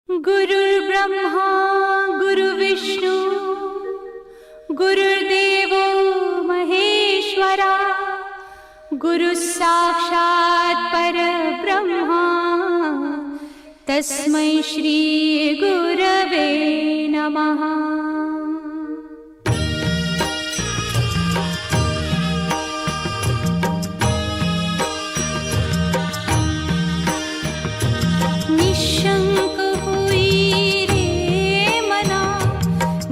गुरुर्ब्रह्मा गुरुविष्णु गुरुर्देवो महेश्वरा गुरुः साक्षात् परब्रह्मा तस्मै श्री गुरवे नमः। निशंक होई रे मना,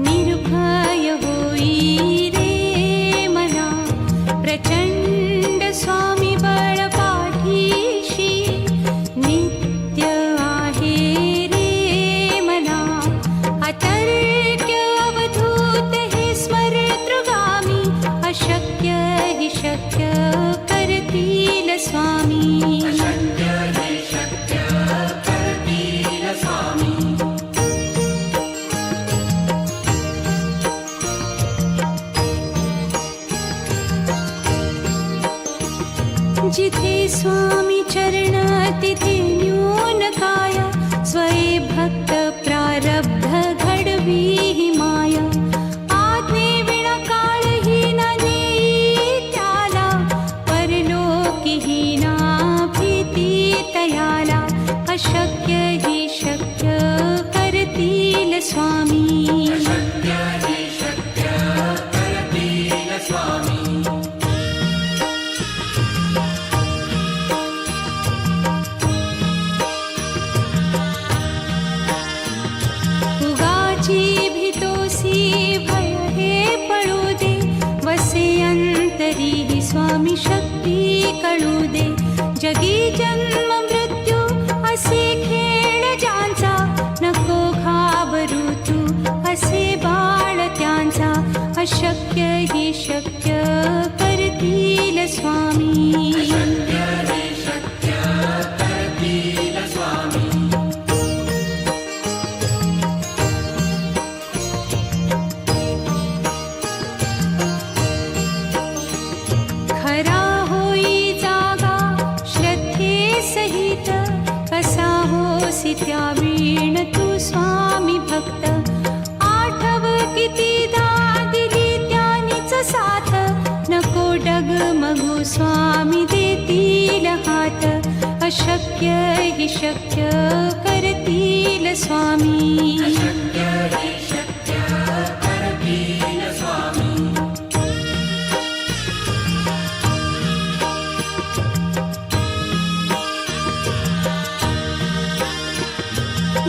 निर्भय होई रे मना, प्रचंड स्वामी बळ पाठीशी नित्य आहे रे मना। अतर्क्य अवधूत हे स्मरतृगामी, अशक्य हि शक्य करतील स्वामी। जिथे स्वामी चरण तिथे न्यून काय, स्वये भक्त प्रारब्ध घडवी ही माया। आज्ञे विना काळही न नेई त्याला, परलोकी ही ना भीती तयाला। अशक्य ही शक्य करतील स्वामी। स्वामी शक्ती कळू दे, जगी जन्म मृत्यू असे खेळ ज्यांचा। नको घाबरू तू असे बाळ त्यांचा, अशक्य ही शक्य करतील स्वामी। खरा होई जागा श्रद्धे सहित, कसा होसी त्या वीण तू स्वामी भक्त। आठव कितीदा दिली त्यानीच साथ, नको डगमगू स्वामी देतील हात। अशक्य हि शक्य करतील स्वामी।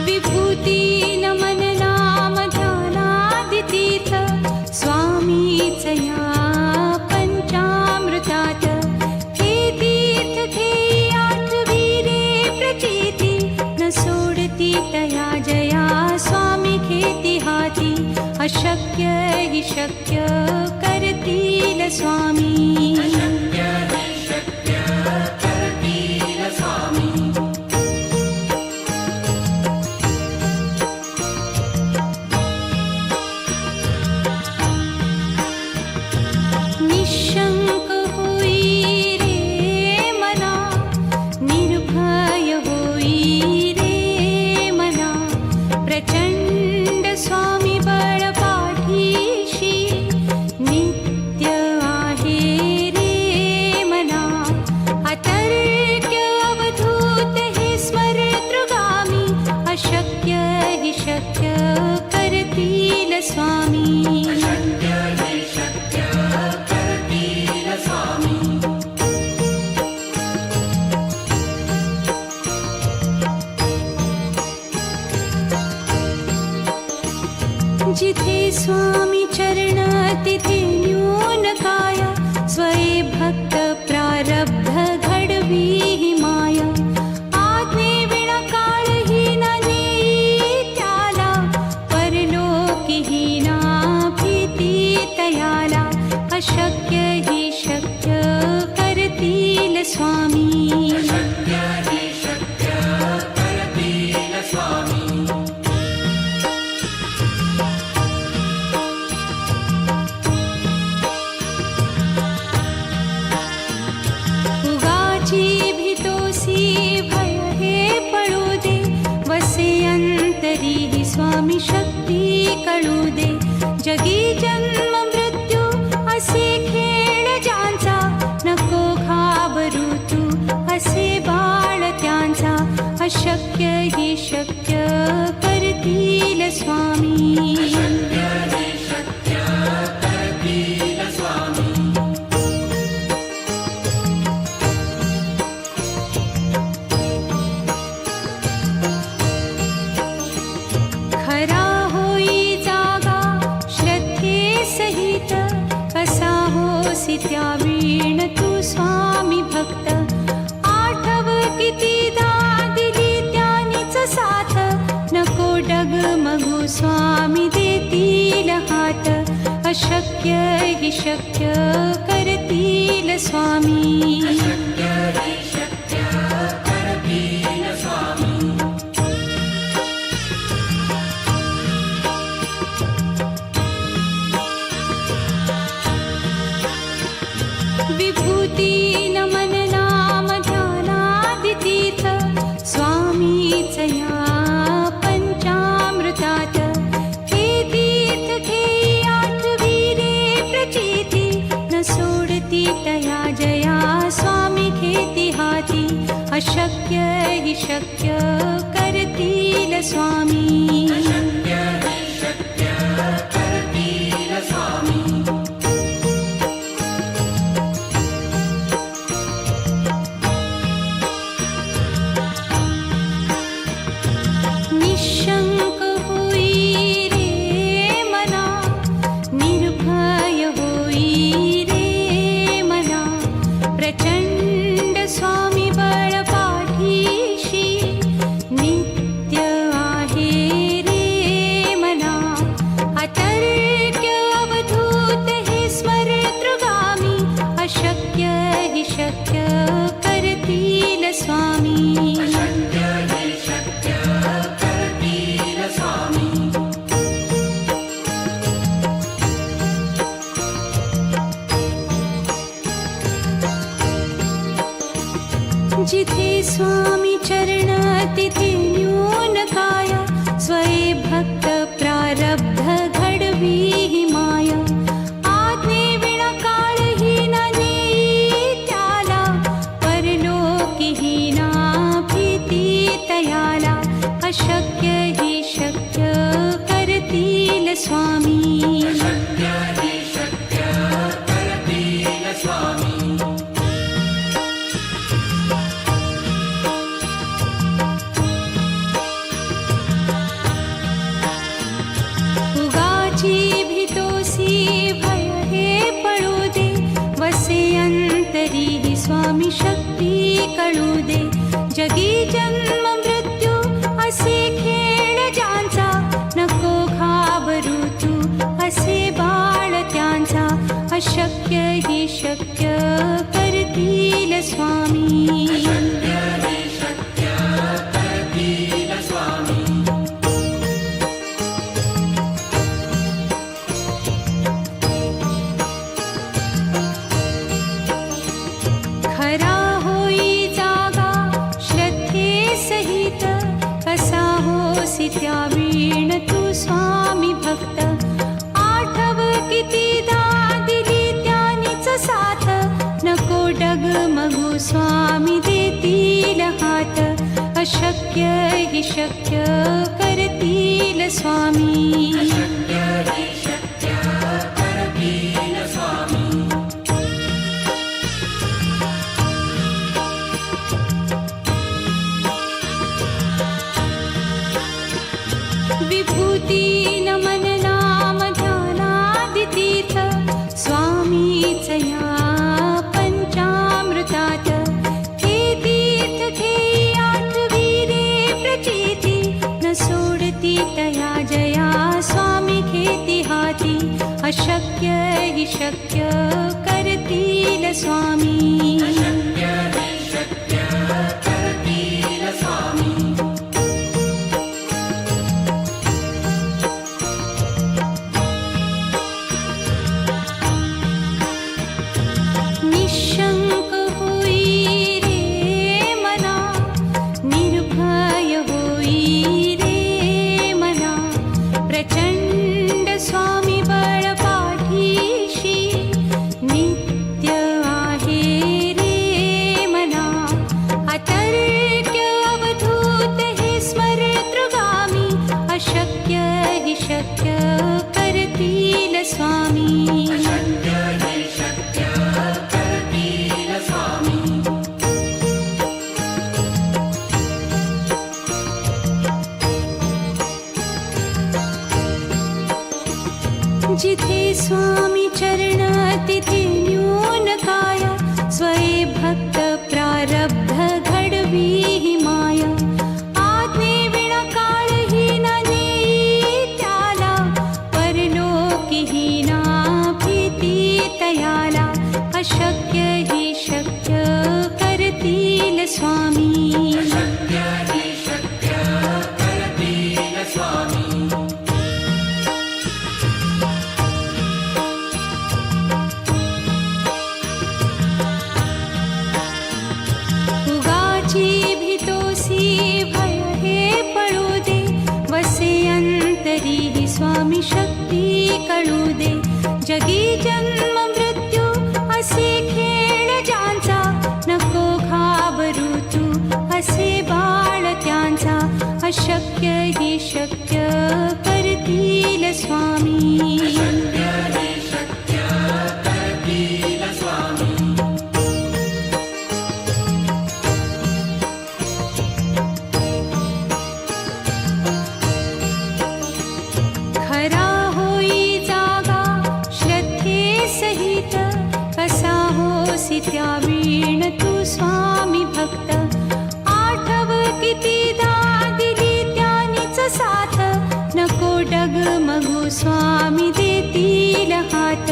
विभूती नमन नाम ध्यानादितीर्थ, स्वामीच या पंचामृतात। हे तीर्थ घेई आठवी रे प्रचिती, न सोडती तया जया स्वामी घेती हाती। अशक्य हि शक्य करतील स्वामी। निशंक होई रे मना, निर्भय होई रे मना, प्रचंड स्वामी बळ पाठीशी नित्य आहे रे मना। अतर्क्य अवधूत हे स्मरतृगामी, अशक्य हि शक्य करतील स्वामी। जिथे स्वामी चरण तिथे न्यून काय, स्वये भक्त प्रारब्ध घडवी ही माया। आज्ञे विना काळही न नेई त्याला, परलोकी ही ना भीती तयाला। अशक्य ही शक्य करतील स्वामी। उगाची भीतोसी भय हे पळू दे, वसे अंत तरीही स्वामी शक्ती कळू दे. जगी जन्म मृत्यू असे खेळ ज्यांचा, नको घाबरू तू असे बाळ त्यांचा. अशक्य ही शक्य करतील स्वामी. खरा होई जागा श्रद्धे सहित, कसा होसी त्या वीण तू स्वामी भक्त. आठव कितीदा दिली त्यानीच साथ, नको डगमगू स्वामी देतील हात. अशक्य ही शक्य करतील स्वामी. विभूती नमन नाम ध्यानादितीर्थ, स्वामीच या पंचामृतात. हे तीर्थ घेई आठवी रे प्रचिती, न सोडती तया जया स्वामी घेती हाती. अशक्य ही शक्य करतील स्वामी. निशंक होई रे मना, निर्भय होई रे मना. प्रचंड स्वामी बळ पाठीशी, नित्य आहे रे मना. अतर्क्य अवधूत हे स्मरतृगामी, अशक्य हि शक्य करतील स्वामी. जिथे स्वामी चरण तिथे न्यून काया, स्वये भक्त प्रारब्ध घडवी ही माया. आज्ञे विना काळही न नेई त्याला, परलोकीही ना भीती तयाला. अशक्य ही शक्य करतील स्वामी. उगाची भीतोसी भय हे पळू दे, वसे अंतरी ही स्वामी शक्ती कळू दे. जगी जन्म मृत्यू असे खेळ ज्यांचा, नको घाबरू तू असे बाळ त्यांचा. अशक्य ही शक्य करतील स्वामी. खरा होई जागा श्रद्धे सहित, कसा होसी त्या वीण तू स्वामी भक्त. आठव कितीदा दिली त्यानीच साथ, नको डगमगू स्वामी देतील हात. अशक्य हि शक्य करतील स्वामी. विभूती नमन नाम ध्यानादितीर्थ, स्वामीच या पंचामृतात. हे तीर्थ घेई आठवी रे प्रचिती, न सोडती तया जया स्वामी घेती हाती. अशक्य हि शक्य करतील स्वामी. निशंक होई रे मना, निर्भय होई रे शक्य करतील स्वामी. अशक्य हि शक्य करतील स्वामी. जिथे स्वामी चरण तिथे न्यून काय. स्वये भक्त प्रारब्ध घडवी ही माया. आज्ञे विना काळही न नेई त्याला. परलोकीही ना भीती तयाला. अशक्य हि शक्य करतील स्वामी. अशक्य हि शक्य करतील स्वामी. उगाची भीतोसी भय हे पळू दे. वसे अंतरी ही स्वामी शक्ती कळू दे. जगी जन्म मृत्यू असे खेळ ज्यांचा. नको घाबरू तू असे बाळ त्यांचा. अशक्य हि शक्य करतील स्वामी. अशक्य हि शक्य करतील स्वामी. खरा होई जागा श्रद्धे सहित. कसा होसी त्या वीण तू स्वामी भक्त. आठव कितीदा दिली त्यानीच साथ. नको डगमगू स्वामी देतील हात.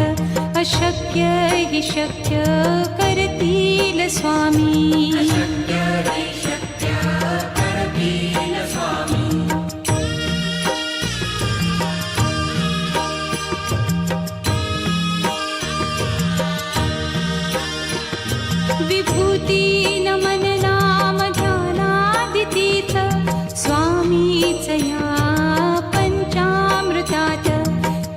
अशक्य हि शक्य करतील स्वामी. अशक्य हि शक्य करतील स्वामी. विभूती नमन नाम ध्यानादि तीर्थ. स्वामीच या पंचामृतात.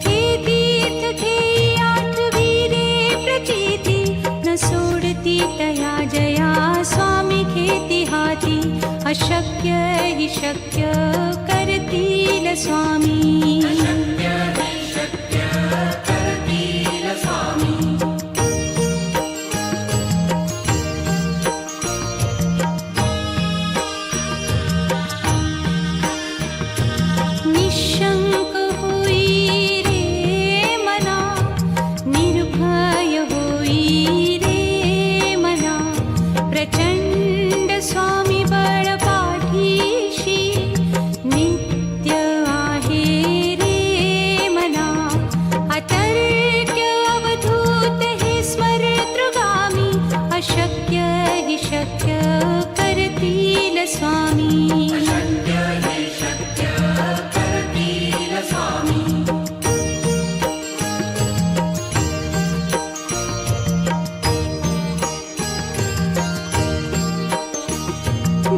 हे तीर्थ घेई आठवी रे प्रचिती. न सोडती तया जया स्वामी घेती हाती. अशक्य हि शक्य करतील स्वामी. अशक्य हि शक्य करतील स्वामी. निशंक होई रे मना. निर्भय होई रे मना. प्रचंड स्वामी बळ पाठीशी. नित्य आहे रे मना. अतर्क्य अवधूत हे स्मरतृगामी. अशक्य हि शक्य करतील स्वामी. अशक्य हि शक्य करतील स्वामी.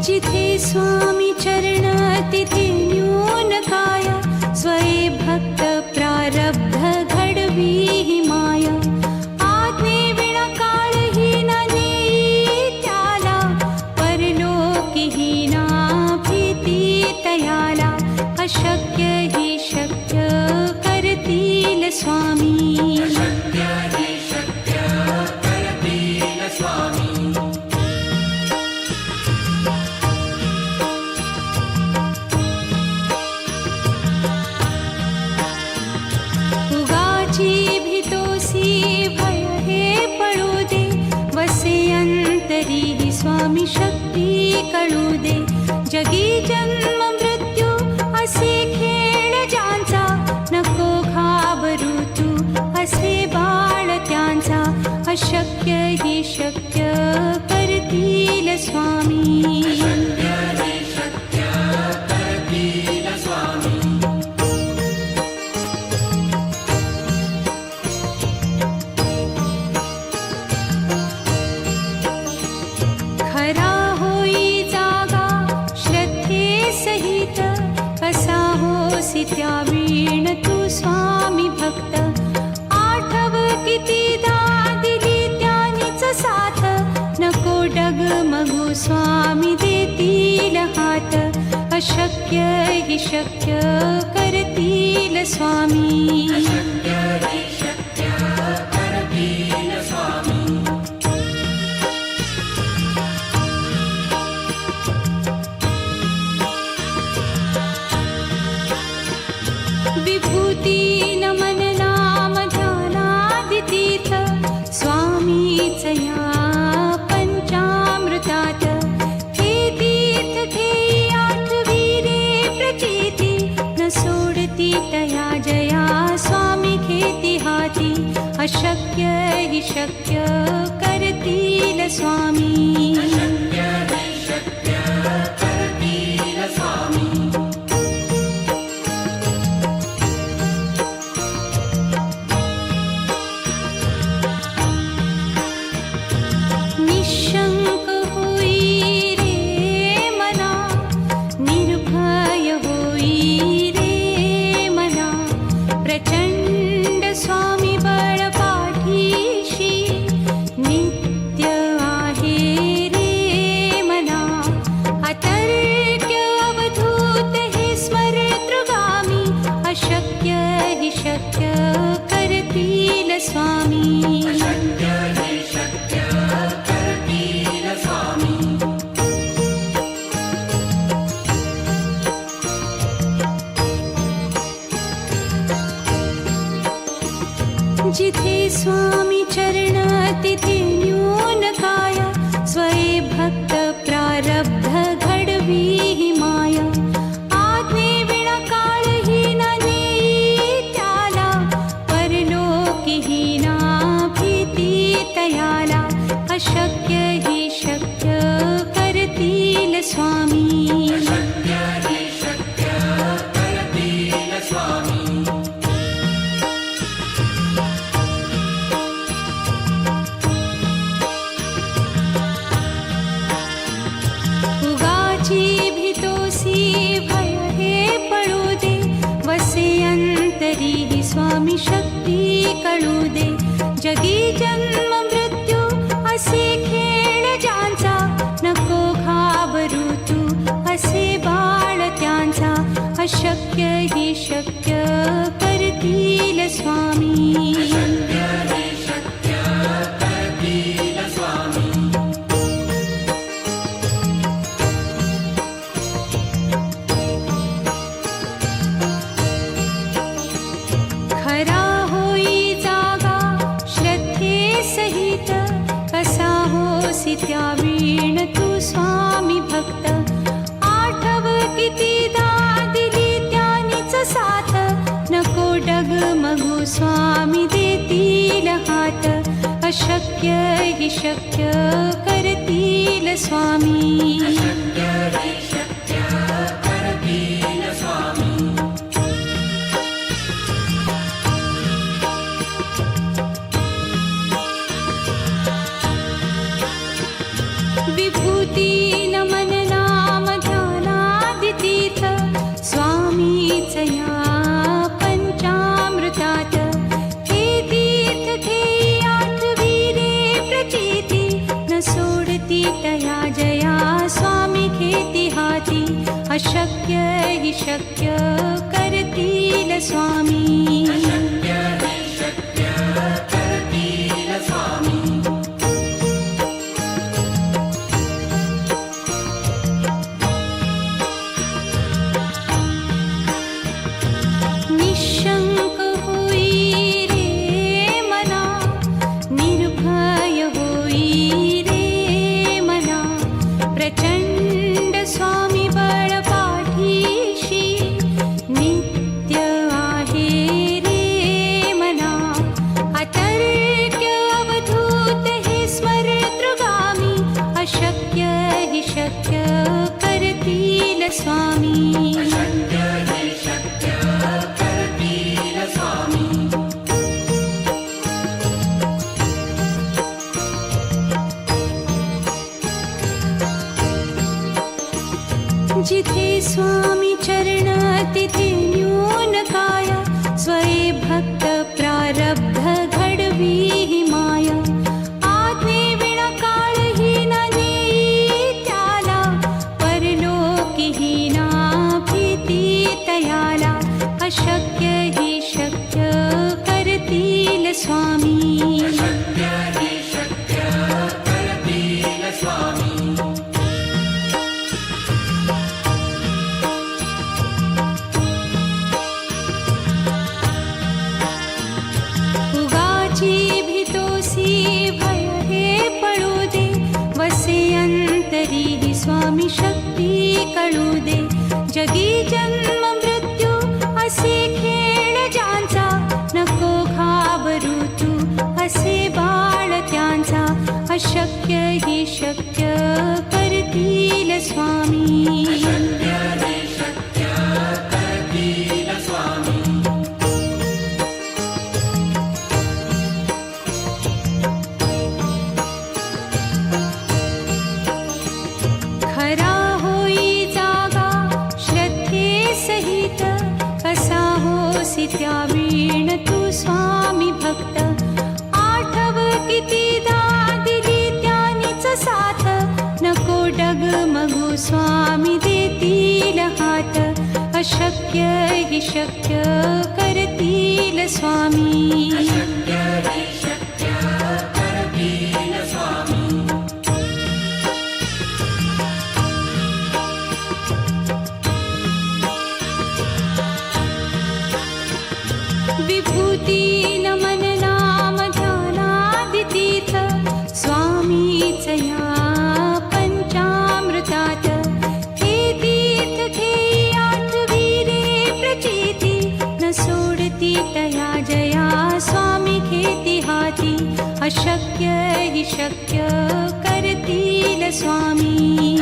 जिथे स्वामी चरण तिथे न्यून काय. स्वये भक्त प्रारब्ध घडवी ही माया. आज्ञे विना काळही न नेई त्याला. परलोकीही ना भीती तयाला. अशक्य हि शक्य करतील स्वामी. अशक्य हि शक्य करतील स्वामी. उगाची भीतोसी भय हे पळू दे. वसे अंतरी ही स्वामी शक्ती कळू दे. जगी जन्म मृत्यू असे खेळ ज्यांचा. नको घाबरू तू असे बाळ त्यांचा. अशक्य हि शक्य करतील स्वामी. अशक्य हि शक्य करतील स्वामी. खरा होई जागा श्रद्धे सहित. कसा होसी त्या वीण तू स्वामी भक्त. आठव कितीदा दिली त्यानीच साथ. नको डगमगू स्वामी देतील हात. अशक्य हि शक्य करतील करतील स्वामी. अशक्य हि शक्य करतील स्वामी. विभूती नमन नाम ध्यानादितीर्थ स्वामीच या पंचामृतात. हे तीर्थ घेई आठविरे प्रचिती न सोडती तया जया स्वामी घेती हाती. अशक्य हि शक्य करतील स्वामी. अशक्य हि शक्य करतील स्वामी. निशंक होई रे मना, निर्भय होई रे मना. प्रचंड स्वामी बळ पाठीशी नित्य आहे रे मना. अतर्क्य अवधूत हे स्मरतृगामी. अशक्य हि शक्य करतील स्वामी. अशक्य हि शक्य करतील स्वामी. जिथे स्वामी चरण तिथे न्यून काय. स्वये भक्त प्रारब्ध घडवी ही माया. आज्ञे विना काळही न नेई त्याला. परलोकीही ना भीती तयाला. अशक्य हि शक्य करतील स्वामी. अशक्य हि शक्य करतील स्वामी. उगाची भीतोसी भय हे पळू दे. वसे अंतरी ही स्वामी शक्ती कळू दे. जगी जन्म मृत्यू असे खेळ ज्यांचा. नको घाबरू तू असे बाळ त्यांचा. अशक्य हि शक्य करतील स्वामी. अशक्य हि शक्य करतील स्वामी. खरा होई जागा श्रद्धे सहित. कसा होसी त्या वीण तू स्वामी भक्त. आठव कितीदा दिली त्यानीच साथ. नको डगमगू स्वामी देतील हात. अशक्य हि शक्य करतील स्वामी. अशक्य हि शक्य करतील स्वामी. विभूती नमन नाम ध्यानादितीर्थ स्वामीच या पंचामृतात. हे तीर्थ घेई आठविरे प्रचिती न सोडती तया जया स्वामी घेती हाती. अशक्य हि शक्य करतील स्वामी. अशक्य हि शक्य करतील स्वामी. निशंक होई रे मना, निर्भय होई रे मना. प्रचंड स्वामी बळ पाठीशी नित्य आहे रे मना. अतर्क्य अवधूत हे स्मरतृगामी. अशक्य हि शक्य करतील स्वामी. अशक्य हि शक्य करतील स्वामी. जिथे स्वामी चरण तिथे न्यून काय. स्वये भक्त प्रारब्ध घडवी ही माया. आज्ञे विना काळही न नेई त्याला. परलोकीही ना भीती तयाला. अशक्य स्वामी शक्ती कळू दे. जगी जन्म मृत्यू असे खेळ ज्यांचा, नको घाबरू तू असे बाळ त्यांचा. अशक्य ही शक्य करतील स्वामी. अशक्य हे शक्य करतील स्वामी. खरा होई जागा श्रद्धे सहित, कसा होसी त्या वीण तू स्वामी भक्त. आठव कितीदा दिली त्यानीच साथ, नको डगमगू स्वामी देतील हात. अशक्य ही शक्य करतील स्वामी. अशक्य हे शक्य करतील स्वामी. विभूती नमन नाम ध्यानादितीर्थ, स्वामीच या पंचामृतात. हे तीर्थ घेई आठवी रे प्रचिती, न सोडती तया जया स्वामी घेती हाती. अशक्य ही शक्य करतील स्वामी.